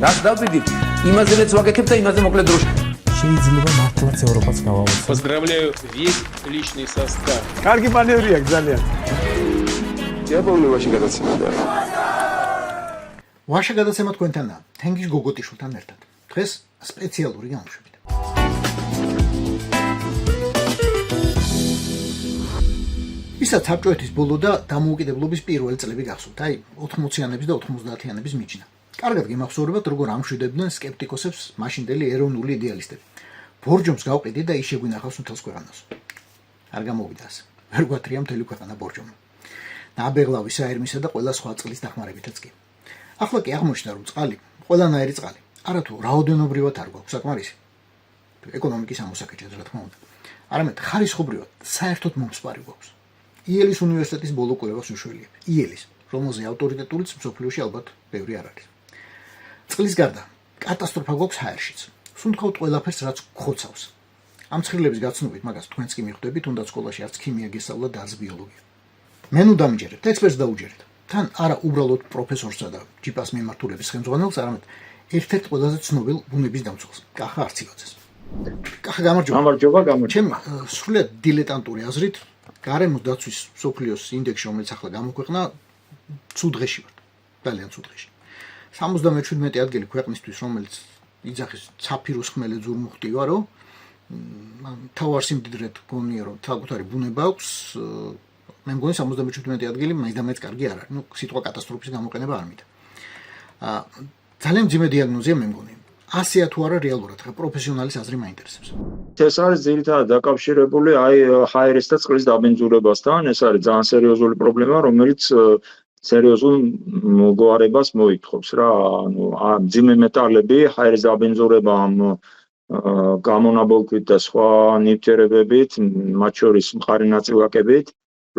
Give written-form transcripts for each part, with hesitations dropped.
რას დავბედით? იმაზე რაც ვაკეთებ და იმაზე მოკლედ დროში. შეიძლება მართლაც ევროპაც გავავოცოთ. Поздравляю весь личный состав. კარგი მანევრია ძალიან. იაპონიაში გადაცემდა. ვაშა გადაცემა თქვენთანაა, თენგის გოგოტიშვილთან ერთად. დღეს სპეციალური გამოშვებით. ისაც საბჭოეთის ბოლო და დამოუკიდებლობის პირველი წლები გახსოვთ, აი 80-იანების და 90-იანების მიჯნა. კარგად გიმახსოვრებათ, როგორ ამშვიდებდნენ სკეპტიკოსებს მაშინდელი ეროვნული იდეალისტები. ბორჯომს გავყიდე და ის შეგვინახავს მთელს ქვეყანას. არ გამოვიდა ასე. ვერ გვათრია მთელი ქვეყანა ბორჯომი. ნაბეღლავის საერმისა და ყველა სხვა წყლის დახმარებითაც კი. ახლა კი აღმოჩნდა, რომ წყალი, ყველანაირი წყალი, არათუ რაოდენობრივად არ გვაქვს საკმარისი. ეკონომიკის ამოსაკეჭად, რა თქმა უნდა. არამედ ხარისხობრივად, საერთოდ მომსპარი გვაქვს. იელის უნივერსიტეტის ბოლო კვლევას უშველიებ. იელის, რომელზე ავტორიტეტულიც მსოფლიოში ალბათ ბევრი არ არის. წყლის გარდა, კატასტროფა გვაქვს ჰაერშიც. სუნთქავთ ყველაფერს, რაც გხოცავს. ამ ცხრილების გაცნობით, მაგას თქვენც კი მიხვდებით, თუნდაც სკოლაში არც ქიმია გესწავლა და არც ბიოლოგია. მე ნუ დამიჯერებთ, ექსპერტს დაუჯერეთ. თან არა უბრალოდ პროფესორსა და ჯიპას მიმართულების ხელმძღვანელს, არამედ ერთ-ერთ ყველაზე ცნობილ ბუნების დამცველს, კახა არცილაძეს. კახა გამარჯობა. გამარჯობა. ჩემი სრულიად დილეტანტური აზრით, გარემოს დაცვის მსოფლიოს ინდექსში, რომელიც ახლა გამოქვეყნა, ცუდ დღეში ვართ. ძალიან ცუდ დღეში. 77 ადგილი ქვეყნისთვის, რომელიც იძახის ცაფიროს ხმელე ძურმუხტივა, რომ თავარ სიმდიდრედ გონია, რომ თავგუთარი ბუნება აქვს, მე მგონი 77 ადგილი მაინც და მაინც კარგი არ არის. ნუ სიტყვა კატასტროფის გამოყენება არ მინდა. ძალიან მძიმე დიაგნოზია მე მგონი. ასეა თუ არა რეალურად, ხა პროფესიონალის აზრი მაინტერესებს. ეს არის ძირითადად დაკავშირებული ჰაერის და წყლის დაბინძურებასთან. ეს არის ძალიან სერიოზული პრობლემა, რომელიც სერიოზულ მოგვარებას მოითხოვს რა. ანუ მძიმე მეტალები, ჰაერის დაბინძურება გამონაბოლქვით და სხვა ნივთიერებებით, მათ შორის მყარი ნაწილაკებით,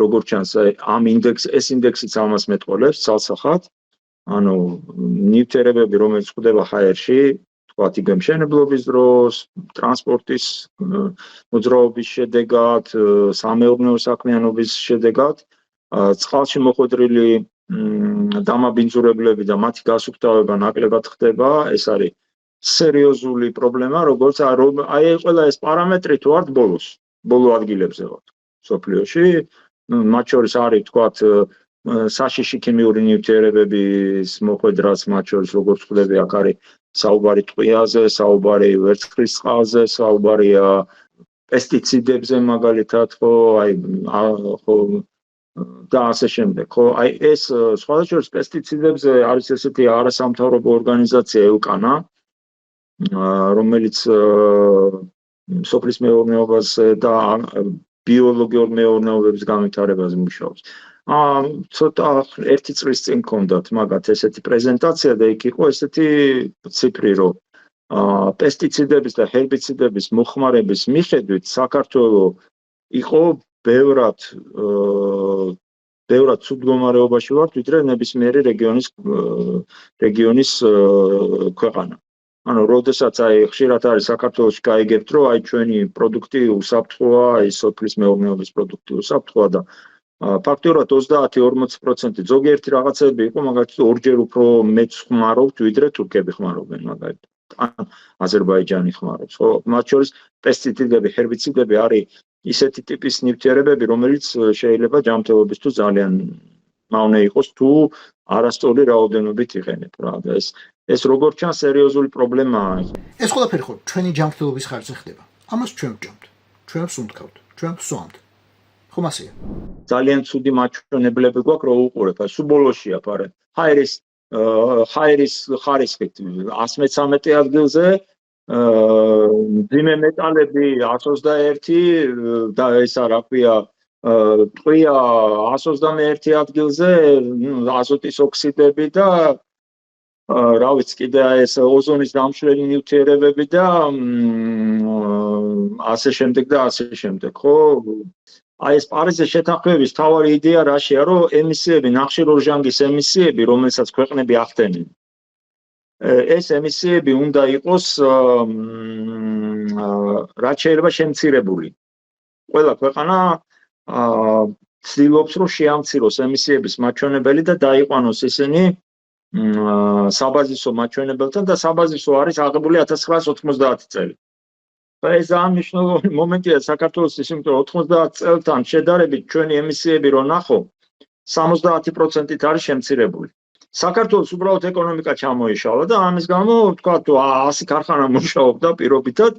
როგორც ჩანს, ეს ინდექსიც ამას მეტყოლებს ცალსახად. ანუ ნივთიერებები, რომელიც ხდება ჰაერში, თქვათ იგემშენებლობის დროს, ტრანსპორტის მოძრაობის შედეგად, სამეურნეო საქმიანობის შედეგად, წყალში მოხვედრილი დამაბინძურებლები და მათი გასუფთავება ნაკლებად ხდება. ეს არის სერიოზული პრობლემა, როგორც აი ყველა ეს პარამეტრი თუ არ ბოლო ადგილებზე ვართ მსოფლიოში. მათ შორის არის თქვათ საშიში ქიმიური ნივთიერებების მოხვედრაც, მათ შორის როგორც ხდები, აქ არის საუბარი ტყვიაზე, საუბარი ვერცხლის წყალზე, საუბარია პესტიციდებზე მაგალითად, ხო, ხო და ასე შემდეგ. ხო, აი ეს სხვადასხვა პესტიციდებზე არის ესეთი არასამთავრობო ორგანიზაცია ევკანა, რომელიც სოფლის მეურნეობაზე და ბიოლოგიურ მეურნეობების განვითარებაზე მუშაობს. ცოტა ერთი წლის წინ ჰქონდათ მაგათ ესეთი პრეზენტაცია და იქ იყო ესეთი ციფრი, რომ პესტიციდების და ჰერბიციდების მოხმარების მიხედვით საქართველოს იყო ბევრად ცუდ მდგომარეობაში ვართ, ვიდრე ნებისმიერი რეგიონის ქვეყანა. ანუ როდესაც ხშირად არის საქართველოში გაიგებთ, რომ ჩვენი პროდუქტი უსაფრთხოა, სოფლის მეურნეობის პროდუქტი უსაფრთხოა და ფაქტობრივად 30-40% ზოგიერთი რაღაცები იყო, მაგალითად ორჯერ უფრო მეც ხმარობთ, ვიდრე თურქები ხმარობენ, მაგალითად. ან აზერბაიჯანი ხმარობს. ხო, მათ შორის პესტიციდები, ჰერბიციდები არის ისეთი ტიპის ნივთიერებები, რომელიც შეიძლება ჯანმრთელობისთვის ძალიან მავნე იყოს, თუ არასწორი რაოდენობით იყენებ რა. და ეს როგორც ჩანს სერიოზული პრობლემაა. ეს ყველაფერი ხო ჩვენი ჯანმრთელობის ხარჯზე ხდება. ამას ჩვენ ვჭამთ, ჩვენ ვსუნთქავთ, ჩვენ ვსვამთ. ხომ ასეა? ძალიან ცუდი მაჩვენებლები გვაქვს, რომ უყურებ, სულ ბოლოშია ფარე. ჰაერის ხარისხით 113 ადგილზე, მძიმე მეტალები 121 და ესა რა ქვია, ტყვია 121 ადგილზე, აზოტის ოქსიდები და რა ვიცი, კიდე ეს ოზონის დამშლელი ნივთიერებები და ასე შემდეგ და ასე შემდეგ, ხო? აი ეს პარიზის შეთანხმების მთავარი იდეა რაშია, რომ ემისიები, ნახშირორჟანგის ემისიები, რომელსაც ქვეყნები ახდენენ, ეს ემისიები უნდა იყოს რაც შეიძლება შემცირებული. ყველა ქვეყანა ცდილობს, რომ შეამციროს ემისიების მაჩვენებელი და დაიყვანოს ისინი საბაზისო მაჩვენებელთან და საბაზისო არის აღებული 1990 წელი. ეს ძალიან მნიშვნელოვანი მომენტია საქართველოსთვის, იმიტომ რომ 90 წელთან შედარებით ჩვენი ემისიები რო ნახო 70%-ით არის შემცირებული. საქართველოს უბრალოდ ეკონომიკა ჩამოიშალა და ამის გამო თქვა თუ 100 ქარხანა მუშაობდა პირობითად,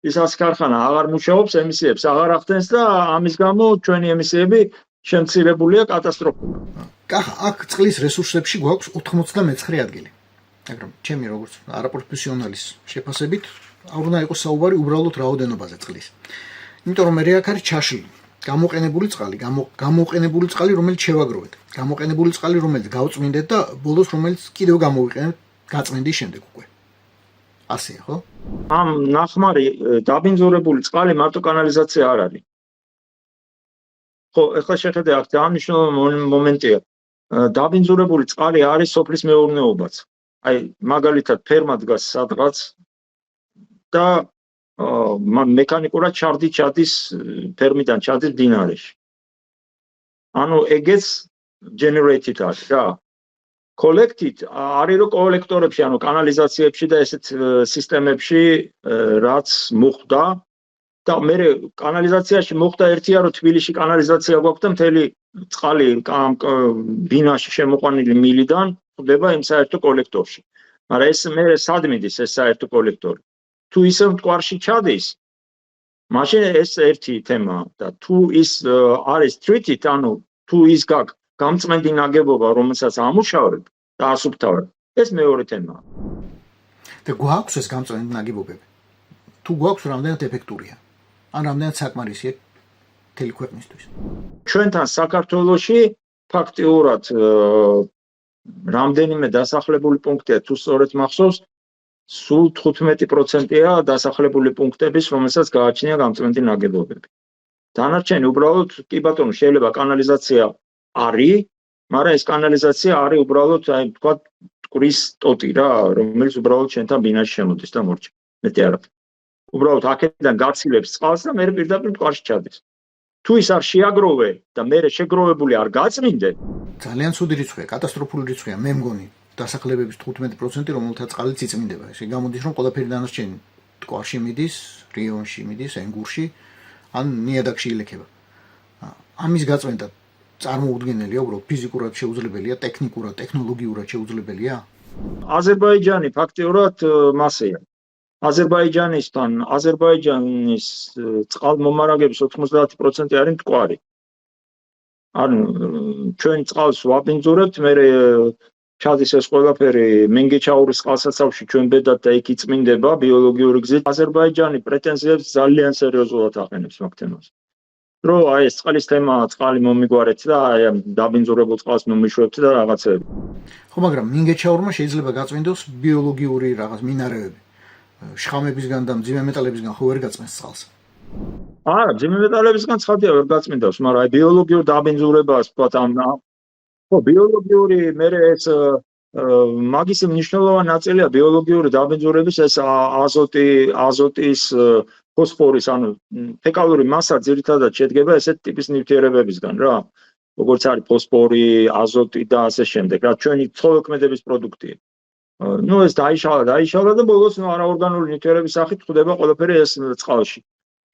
ის 100 ქარხანა აღარ მუშაობს, ემისიებს აღარ ახდენს და ამის გამო ჩვენი ემისიები შემცირებულია კატასტროფულად. აქ წყლის რესურსებში გვაქვს 99 ადგილი. მაგრამ ჩემი როგორც არაპროფესიონალის შეფასებით არ უნდა იყოს საუბარი უბრალოდ რაოდენობაზე წყლის. იმიტომ რომ მე აქ არის ჩაშლილი. გამოყენებული წყალი, რომელიც შევაგროვეთ. გამოყენებული წყალი, რომელიც გავწმინდეთ და ბოლოს რომელიც კიდევ გამოვიყენებთ გაწმენდის შემდეგ უკვე. ასეა, ხო? ამ ნახმარი დაბინძურებული წყალი მარტო კანალიზაცია არ არის. ხო, ეხლა შეხედე აქ ძალიან მნიშვნელოვანი მომენტია. დაბინძურებული წყალი არის სოფლის მეურნეობაც. აი, მაგალითად, ფერმა დგას სადღაც და მექანიკურად ჩადის ფერმიდან ჩადის მდინარეში. ანუ ეგეც generated არის რა. collected არის რომ კოლექტორებში, ანუ კანალიზაციებში და ესეთ სისტემებში რაც მოხდა და მე კანალიზაციაში მოხდა ერთია რომ თბილისში კანალიზაცია გვაქვს და მთელი წყალი ბინაში შემოყვანილი მილიდან ხდება იმ საერთო კოლექტორში. მაგრამ ეს მე სად მიდის ეს საერთო კოლექტორი? თუ ისევ მტკვარში ჩადის, მაშინ ეს ერთი თემაა და თუ ის არის treated, ანუ თუ ის გამწმენდი ნაგებობა, რომელსაც ამუშავებ და ასუფთავებ, ეს მეორე თემაა. და გვაქვს ეს გამწმენდი ნაგებობები. თუ გვაქვს რამდენად ეფექტურია? ან რამდენად საკმარისია მთელი ქვეყნისთვის? ჩვენთან საქართველოში ფაქტიურად რამდენიმე დასახლებული პუნქტია, თუ სწორედ მახსოვს, სულ 15%-ია დასახლებული პუნქტების, რომელსაც გააჩნია გამწმენდი ნაგებობები. დანარჩენი უბრალოდ კი ბატონო, შეიძლება კანალიზაცია არის, მაგრამ ეს კანალიზაცია არის უბრალოდ, აი თქვა, მტკვრის ტოტი რა, რომელიც უბრალოდ შენთან ბინაში შემოდის და მორჩა. მეტი არაფერი. უბრალოდ აქედან გაცილებს წყალს და მე პირდაპირ მტკვარში ჩადის. თუ ის არ შეაგროვე და მე შეგროვებული არ გაწმინდე, ძალიან ცუდი რიცხვია, კატასტროფული რიცხვია, მე მგონი. დასახლებების 15%, რომელთა წყალიც იწმინდება. ესე გამოდის, რომ ყველაფერი დანარჩენი მტკვარში მიდის, რიონში მიდის, ენგურში, ან ნიადაგში ილექება. ამის გაწმენდა წარმოუდგენელია, უბრალოდ ფიზიკურად შეუძლებელია, ტექნიკურად, ტექნოლოგიურად შეუძლებელია? აზერბაიჯანი ფაქტიურად მასეა. აზერბაიჯანის წყალმომარაგების 90% არის მტკვარი. ანუ ჩვენ წყალს ვაბინძურებთ, მე ჩადის ეს ყველაფერი მენგეჩაურის წყალსაცავში ჩვენ ბედად და იქ იწმინდება ბიოლოგიური გზით. აზერბაიჯანი პრეტენზიებს ძალიან სერიოზულად აყენებს მაგ თემას. რომ აი ეს წყლის თემა, წყალი მომიგვარეთ და აი ამ დაბინძურებულ წყალს მომიშვებთ და რაღაცები. ხო, მაგრამ მენგეჩაურმა შეიძლება გაწმინდოს ბიოლოგიური რაღაც მინარევები. შხამებისგან და მძიმე მეტალებისგან ხო ვერ გაწმენს წყალს? არა, მძიმე მეტალებისგან ცხადია ვერ გაწმინდავს, მაგრამ აი ბიოლოგიურ დაბინძურებას ვთქვათ ამ ხო, ბიოლოგიური მე ეს მაგის მნიშვნელოვანი ნაწილია ბიოლოგიური დაბინძურების ეს აზოტის, ფოსფორის, ანუ ფეკალური მასა ძირითადად შედგება ესეთ ტიპის ნივთიერებებისგან რა, როგორც არის ფოსფორი, აზოტი და ასე შემდეგ, რა ჩვენი ცხოველქმედების პროდუქტია. ნუ ეს დაიშალა და ბოლოს არაორგანული ნივთიერების სახით ხდება ყველაფერი ეს წყალში.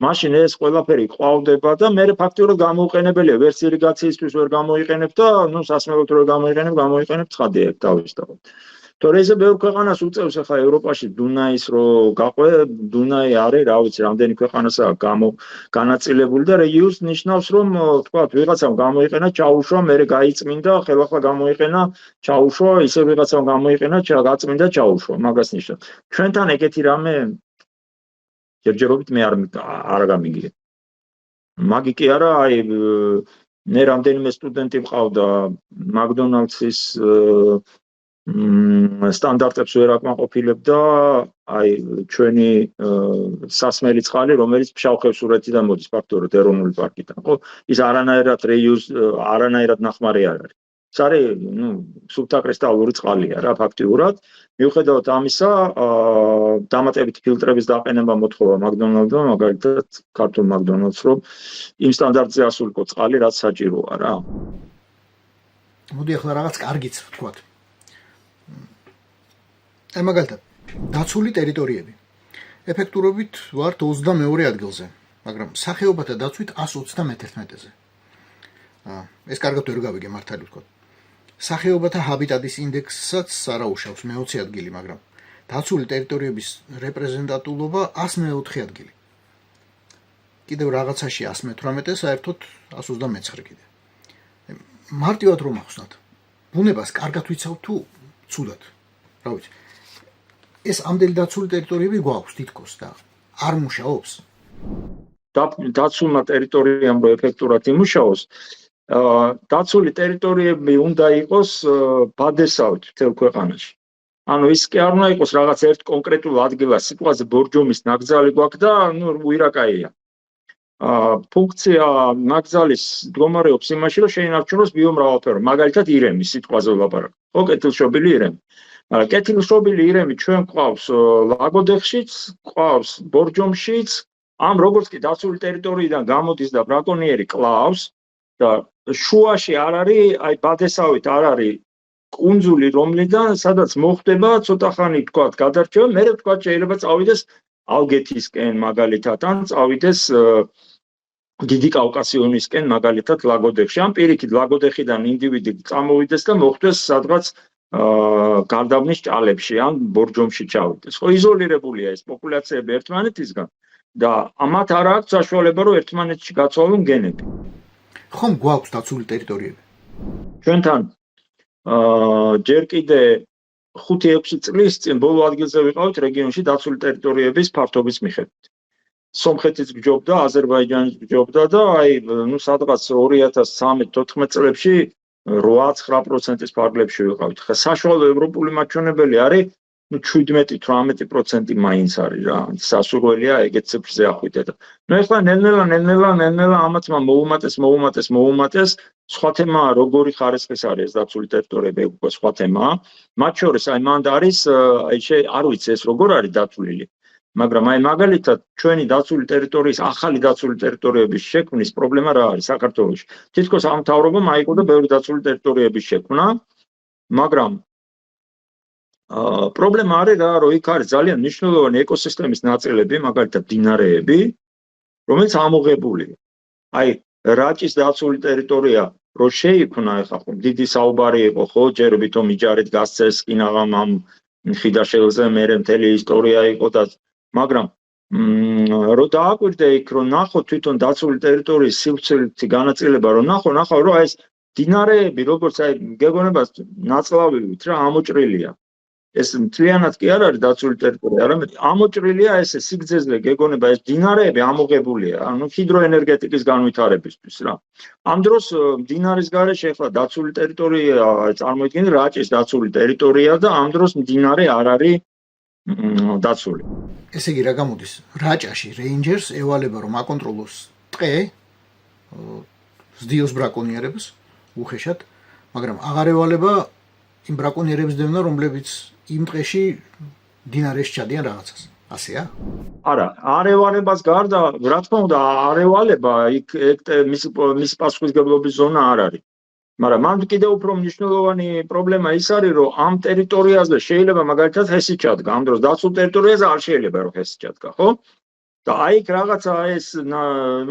მაშინ ეს ყველაფერი ყვავდება და მე ფაქტიურად გამოუყენებელია, ვერც ირიგაციისთვის ვერ გამოიყენებ და ნუ სასმელოდ რო გამოიყენებ ცხადია თავისთავად. თორე ესე ბევრ ქვეყანას უწევს ახლა ევროპაში დუნაის რო გაყვე, დუნაი არის, რა ვიცი, რამდენი ქვეყანასაა განაწილებული და რეგიონს ნიშნავს რომ თქვა ვიღაცამ გამოიყენა, ჩაუშვა, მე გაიწმინდა, ხელახლა გამოიყენა, ჩაუშვა, ისე ვიღაცამ გამოიყენა, გაწმინდა, ჩაუშვა, მაგას ნიშნავს. ჩვენთან ეგეთი რამე ჯერჯერობით მე არ გამიგია. მაგი კი არა, აი მე რამდენიმე სტუდენტი მყავდა მაკდონალდსის სტანდარტებს ვერ აკმაყოფილებდა, აი ჩვენი სასმელი წყალი, რომელიც ფშავ-ხევსურეთიდან მოდის ფაქტობრივად ეროვნული პარკიდან, ხო? ის არანაირად ნახმარი არ არის. ეს არის, ნუ, სუბტაკრისტალური წყალია რა ფაქტიურად. მიუხედავად ამისა, დამატებითი ფილტრების დაყენება მოთხოვა მაკდონალდმა, მაგალითად, ქართულ მაკდონალდს, რომ იმ სტანდარტზე ასულიყო წყალი, რაც საჭიროა რა. მოდი ახლა რაღაც კარგიც ვთქვათ. აი მაგალითად, დაცული ტერიტორიები. ეფექტურობით ვართ 22 ადგილზე, მაგრამ სახეობათა დაცვით 131-ზე. ეს კარგად ვერ გავიგე მართალი ვთქვათ. სახეობათა ჰაბიტატის ინდექსსაც არ აუშავს მე-20 ადგილი, მაგრამ დაცული ტერიტორიების რეპრეზენტატულობა 104 ადგილი. კიდევ რაღაცაში 118-ე, საერთოდ 129 კიდე. მარტივად რომ ახსნათ. ბუნებას კარგად ვიცავთ თუ ცუდად. რა ვიცი. ეს ამდელი დაცული ტერიტორიები გვაქვს თითქოს და არ მუშაობს. დაცულმა ტერიტორიამ რო ეფექტურად იმუშაოს, დაცული ტერიტორიები უნდა იყოს ბადესავით მთელ ქვეყანაში. ანუ ის კი არ უნდა იყოს რაღაც ერთ კონკრეტულ ადგილას, სიტყვაზე ბორჯომის ნაკრძალი გვაქვს და უირაკაია. ფუნქცია ნაკრძალის მდგომარეობს იმაში, რომ შეინარჩუნოს ბიომრავალფეროვნება, მაგალითად ირემი, სიტყვაზე ვლაპარაკ. ხო, კეთილშობილი ირემი. კეთილშობილი ირემი ჩვენ გვყავს ლაგოდეხშიც, გვყავს ბორჯომშიც, როგორც კი დაცული ტერიტორიიდან გამოდის და ბრაკონიერი კლავს და შუაში არ არის, აი ბადესავით არ არის კუნძული, რომლიდან სადაც მოხდება ცოტა ხანი თქვათ გადარჩევა, მერე თქვათ შეიძლება წავიდეს ალგეთისკენ მაგალითად, ან წავიდეს დიდი კავკასიონისკენ მაგალითად ლაგოდეხში, ან პირიქით ლაგოდეხიდან ინდივიდი წამოვიდეს და მოხვდეს სადღაც გარდაბნის ჭალებში, ან ბორჯომში ჩავიდეს. ხო, იზოლირებულია ეს პოპულაციები ერთმანეთისგან და ამათ არ აქვს საშუალება, რომ ერთმანეთში გაცვალონ გენები. ხომ გვაქვს დაცული ტერიტორიები? ჩვენთან ჯერ კიდე 5-6 წლის წინ ბოლო ადგილზე ვიყავით რეგიონში დაცული ტერიტორიების ფართობის მიხედვით. სომხეთის გჯობდა, აზერბაიჯანის გჯობდა და აი სადღაც 2013-14 წლებში 8-9%-ის ფარგლებში ვიყავით. ხა საშუალო ევროპული მაჩვენებელი არის 17-18% მაინც არის რა. სასურველია ეგეთ ციფრზე ახვიდეთ. ეხლა ნელ-ნელა ამათმა მოუმატეს, სხვა თემაა როგორი ხარისხის არის დაცული ტერიტორიები, უკვე სხვა თემაა. მათ შორის აი მანდ არის არ ვიცი ეს როგორ არის დაცული. მაგრამ აი მაგალითად ჩვენი დაცული ტერიტორიის ახალი დაცული ტერიტორიების შექმნის პრობლემა რა არის საქართველოში? თითქოს ამ მთავრობამ აიყო და ბევრი დაცული ტერიტორიების შექმნა, მაგრამ პრობლემა არის რა, რომ იქ არის ძალიან მნიშვნელოვანი ეკოსისტემის ნაწილები, მაგალითად დინარეები, რომელიც ამოღებულია. აი რაჭის დაცული ტერიტორია რო შეიქმნა, ეხლა ხო დიდი საუბარი იყო, ხო, ჯერ ვითომ იჯარით გასცეს კინაღამ ამ ხიდაშელზე, მერე მთელი ისტორია იყო და მაგრამ რო დააკვირდე იქ, რომ ნახო თვითონ დაცული ტერიტორიის სივრცილითი განაწილება, რომ ნახო, რომ აი ეს დინარეები, როგორც აი გეგონებას ნაწლავივით რა ამოჭრილია. ეს მთლიანად კი არ არის დაცული ტერიტორია, არამედ ამოჭრილია ესე სიგრძეზე გეგონება ეს დინარეები ამოღებულია, ანუ ჰიდროენერგეტიკის განვითარებისთვის რა. ამ დროს მდინარის გარეშე ახლა დაცული ტერიტორია წარმოიდგინეთ რაჭის დაცული ტერიტორია და ამ დროს მდინარე არ არის დაცული. ესე იგი რა გამოდის? რაჭაში რეინჯერს ევალება რომ აკონტროლოს ტყე, ზდიოს ბრაკონიერებს უხეშად, მაგრამ აღარ ევალება იმ ბრაკონიერებს დევნა, რომლებიც იმ ტყეში დინარეში ჩადიან რაღაცას. ასეა? არა, არ ევალებას გარდა, რა თქმა უნდა, არ ევალება, იქ მის პასუხისმგებლობის ზონა არ არის. მაგრამ მან კიდევ უფრო მნიშვნელოვანი პრობლემა ის არის, რომ ამ ტერიტორიაზე შეიძლება მაგალითად ჰესი ჩადგა. ამ დროს დაცულ ტერიტორიაზე არ შეიძლება რომ ჰესი ჩადგა, ხო? და აი იქ რაღაცა ეს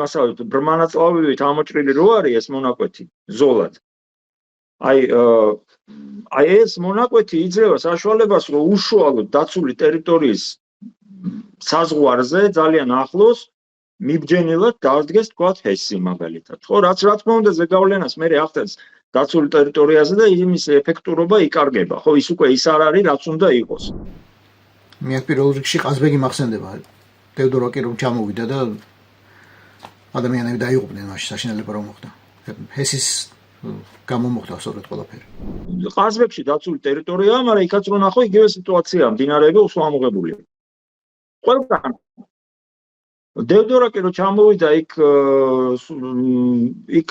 მასალით ბრმანაწლავივით ამოჭრილი რო არის ეს მონაკვეთი ზოლად. აი ეს მონაკვეთი იძლევა საშუალებას, რომ უშუალოდ დაცული ტერიტორიის საზღვარზე ძალიან ახლოს მიბჯენილად დადგეს თქვათ ჰესი მაგალითად. ხო, რაც რა თქმა უნდა ზეგავლენას მე ახდენს დაცული ტერიტორიაზე და იმის ეფექტურობა იკარგება. ხო, ის უკვე ის არ არის, რაც უნდა იყოს. მე პირველ რიგში ყაზბეგი მახსენდება. დევდორაკი რომ ჩამოვიდა და ადამიანები დაიღუპნენ მაშინ საშინელება რომ მოხდა. ჰესის გამომოხდა სწორედ ყველაფერი. ყაზბეგში დაცული ტერიტორიაა, მაგრამ იქაც რო ნახო იგივე სიტუაციაა, მდინარეები უსამოღებულია. ყველგან დევდორაკი რო ჩამოვიდა იქ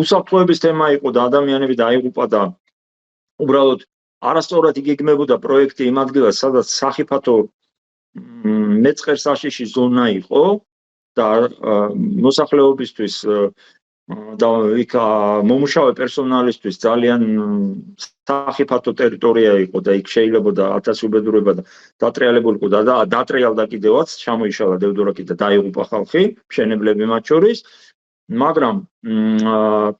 უსაფრთხოების თემა იყო და ადამიანები დაიღუპა და უბრალოდ არასწორად იგეგმებოდა პროექტი იმ ადგილას, სადაც სახიფათო მეწყერსაშიში ზონა იყო და მოსახლეობისთვის და იქ მომუშავე პერსონალისთვის ძალიან სახიფათო ტერიტორია იყო და იქ შეიძლებოდა 1000 უბედურება და დატრიალებული იყო და დატრიალდა კიდევაც, ჩამოიშალა დევდორაკი და დაიღუპა ხალხი, მშენებლები მათ შორის. მაგრამ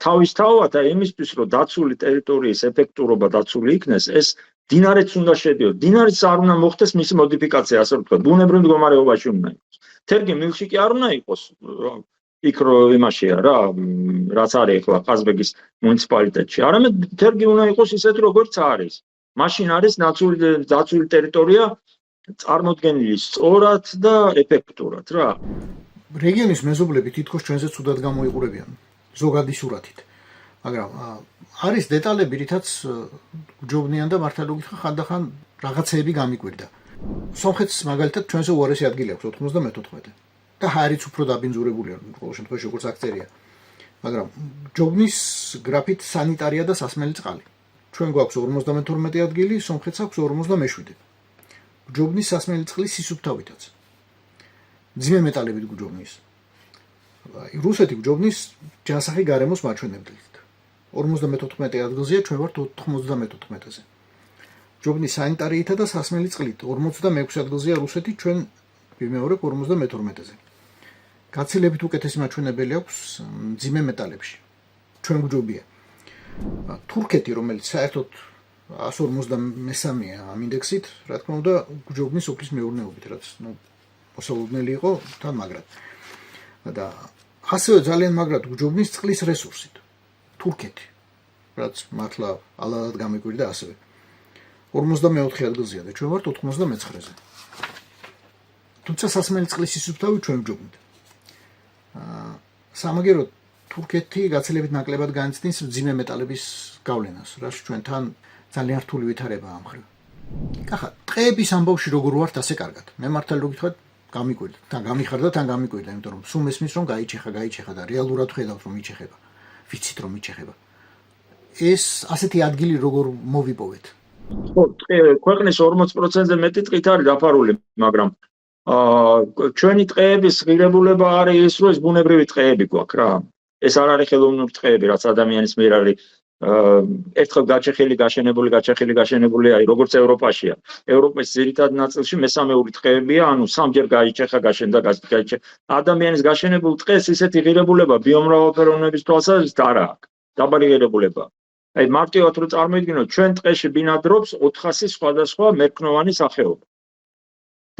თავისთავად იმისთვის რომ დაცული ტერიტორიის ეფექტურობა დაცული იქნეს, ეს დინარეც უნდა შედიოს. დინარეც არ უნდა მოხდეს მისი მოდიფიკაცია, ასე ვთქვათ, ბუნებრივ მდგომარეობაში უნდა იყოს. თერგი მილში კი არ უნდა იყოს იქ რო იმაშია რა, რაც არის ახლა ყაზბეგის მუნიციპალიტეტში. არამედ თერგი უნდა იყოს ისეთ როგორც არის. მაშინ არის დაცული ტერიტორია წარმოდგენილი სწორად და ეფექტურად რა. რეგიონის მეზობლები თითქოს ჩვენზე ცუდად გამოიყურებიან ზოგადი სურათით. მაგრამ არის დეტალები, რითაც გვჯობნიან და მართლა გითხრა ხანდახან რაღაცეები გამიკვირდა. სომხეთს მაგალითად ჩვენზე უარესი ადგილი აქვს 94 და ჰაერიც უფრო დაბინძურებულია, ყოველ შემთხვევაში როგორც აქ წერია. მაგრამ ჯობნის გრაფით სანიტარია და სასმელი წყალი. ჩვენ გვაქვს 52 ადგილი, სომხეთს აქვს 57. ჯობნის სასმელი წყლის სისუფთავითაც. ძიმე მეტალებით გვჯობნის. რუსეთი გვჯობნის ჯანსაღი გარემოს მაჩვენებლით. 54 ადგილზეა, ჩვენ ვართ 94-ზე. ჯობნის სანიტარიითა და სასმელი წყლით 46 ადგილზეა რუსეთი, ჩვენ ვიმეორებ 52-ზე. გაცილებით უკეთესი მაჩვენებელი აქვს ძიმე მეტალებში. ჩვენ გვჯობია. თურქეთი, რომელიც საერთოდ 153-ია ამ ინდექსით, რა თქმა უნდა, გვჯობნის სოფლის მეურნეობით, რაც მოსალოდნელი იყო თან მაგრად. და ასევე ძალიან მაგრად გვჯობნის წყლის რესურსით. თურქეთი, რაც მართლა ალალად გამიკვირდა ასევე. 54 ადგილზეა და ჩვენ ვართ 99-ზე. თუმცა სასმელი წყლის სისუფთავი ჩვენ გვჯობნით. სამაგერო თურქეთი გაცილებით ნაკლებად განიცდის ძიმე მეტალების გავლენას, რაც ჩვენთან ძალიან რთული ვითარებაა ამ მხრივ. კახა, ტყეების ამბავში როგორ ვართ ასე კარგად. მე მართლა რო გითხრათ, გამიკვირდა. თან გამიხარდა, თან გამიკვირდა, იმიტომ რომ სულ მესმის რომ გაიჩეხა და რეალურად ხედავთ რომ იჩეხება. ვიცით რომ იჩეხება. ეს ასეთი ადგილი როგორ მოვიპოვეთ? ხო, ქვეყნის 40%-ზე მეტი ტყით არის დაფარული, მაგრამ ჩვენი ტყეების ღირებულება არის ის, რომ ეს ბუნებრივი ტყეები გვაქვს რა. ეს არ არის ხელოვნური ტყეები, რაც ადამიანის მიერ არის ერთხელ გაჩეხილი, გაშენებული არის, როგორც ევროპაშია. ევროპის ძირითად ნაწილში მესამეული ტყეებია, ანუ სამჯერ გაიჩეხა, გაშენდა, გაიჩეხა. ადამიანის გაშენებულ ტყეს ისეთი ღირებულება ბიომრავალფეროვნების თვალსაზრისით არ აქვს. დაბალი ღირებულება. აი მარტივად რო წარმოიდგინოთ, ჩვენ ტყეში ბინადრობს 400 სხვადასხვა მერქნოვანი სახეობა.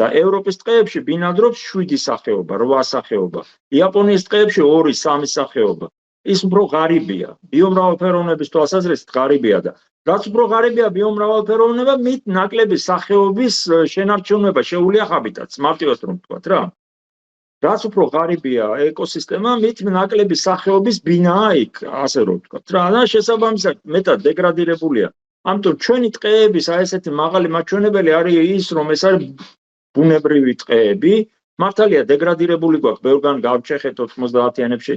და ევროპის ტყეებში ბინადრობს 7 სახეობა, 8 სახეობა. იაპონიის ტყეებში 2-3 სახეობა. ის უფრო ღარიბია. ბიომრავალფეროვნების თვალსაზრისით ღარიბია და რაც უფრო ღარიბია ბიომრავალფეროვნება, მით ნაკლები სახეობის შენარჩუნება შეუძლია ჰაბიტატს, მარტივად რომ ვთქვათ რა. რაც უფრო ღარიბია ეკოსისტემა, მით ნაკლები სახეობის ბინაა იქ, ასე რომ ვთქვათ რა. და შესაბამისად მეტად დეგრადირებულია. ამიტომ ჩვენი ტყეების აი ესეთი მაღალი მაჩვენებელი არის ის, რომ ეს არის ბუნებრივი ტყეები. მართალია დეგრადირებული გვაქვს, ბევრგან გავჩეხეთ 90-იანებში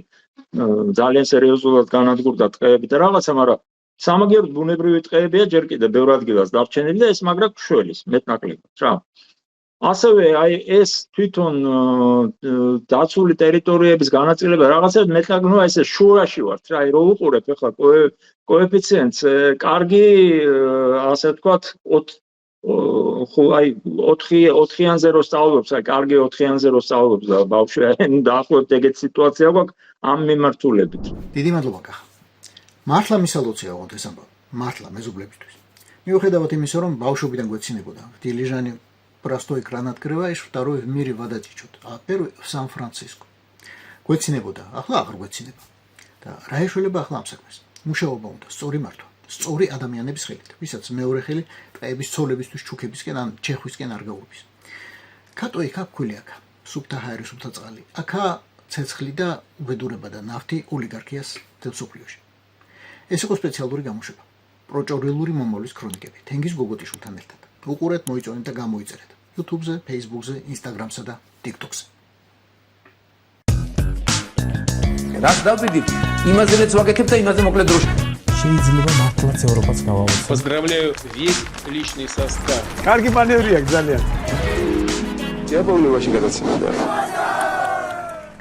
ძალიან სერიოზულად განადგურდა ტყეები და რაღაცა, მაგრამ სამაგეროდ ბუნებრივი ტყეებია ჯერ კიდევ ბევრ ადგილას დარჩენილი და ეს მაგრა გშველის მეტნაკლებად რა. ასევე აი ეს თვითონ დაცული ტერიტორიების განაწილება რაღაცა მეტნაკლებად, ნუ ესე შუაში ვართ რა, რო უყურებ ახლა კოეფიციენტს, კარგი ასე ვთქვათ, ხო აი 4-იანზე რო სწავლობს, აი კარგი 4-იანზე რო სწავლობს და ბავშვი დაახლოებით ეგეთ სიტუაცია გვაქვს ამ მიმართულებით. დიდი მადლობა კახა. მართლა მისალოცია ოღონდ ეს ამბავი. მართლა მეზობლებისთვის. მიუხედავად იმისა, რომ ბავშვობიდან გვეცინებოდა, დილიჟანი простой экран открываешь, второй в мире вода течет, а первый в Сан-Франциско. გვეცინებოდა, ახლა აღარ გვეცინება. და რა ეშველება ახლა ამ საქმეს? მუშაობა უნდა, სწორი მართვა. სწორი ადამიანების ხელით, ვისაც მეორე ხელი ტყეების ცოლებისთვის, ჩუქებისკენ ან ჩეხვისკენ არ გაურბის. კატო იქ აქვილი აქა, სუფთა ჰაერი, სუფთა წყალი. აქა ცეცხლი და უბედურება და ნავთი ოლიგარქიას მთელ მსოფლიოში. ეს იყო სპეციალური გამოშვება. პროჭორილური მომავლის ქრონიკები. თენგიზ გოგოტიშვილთან ერთად. უყურეთ, მოიწონეთ და გამოიწერეთ. YouTube-ზე, Facebook-ზე, Instagram-სა და TikTok-ზე. რაც დავდიდით, იმაზე მეც ვაგექებ და იმაზე მოკლედ დროში. შეიძლება მართლაც ევროპას გავავოცოთ. Поздравляю весь личный состав. კარგი მანევრია ძალიან. Я помню, очень гадаться надо.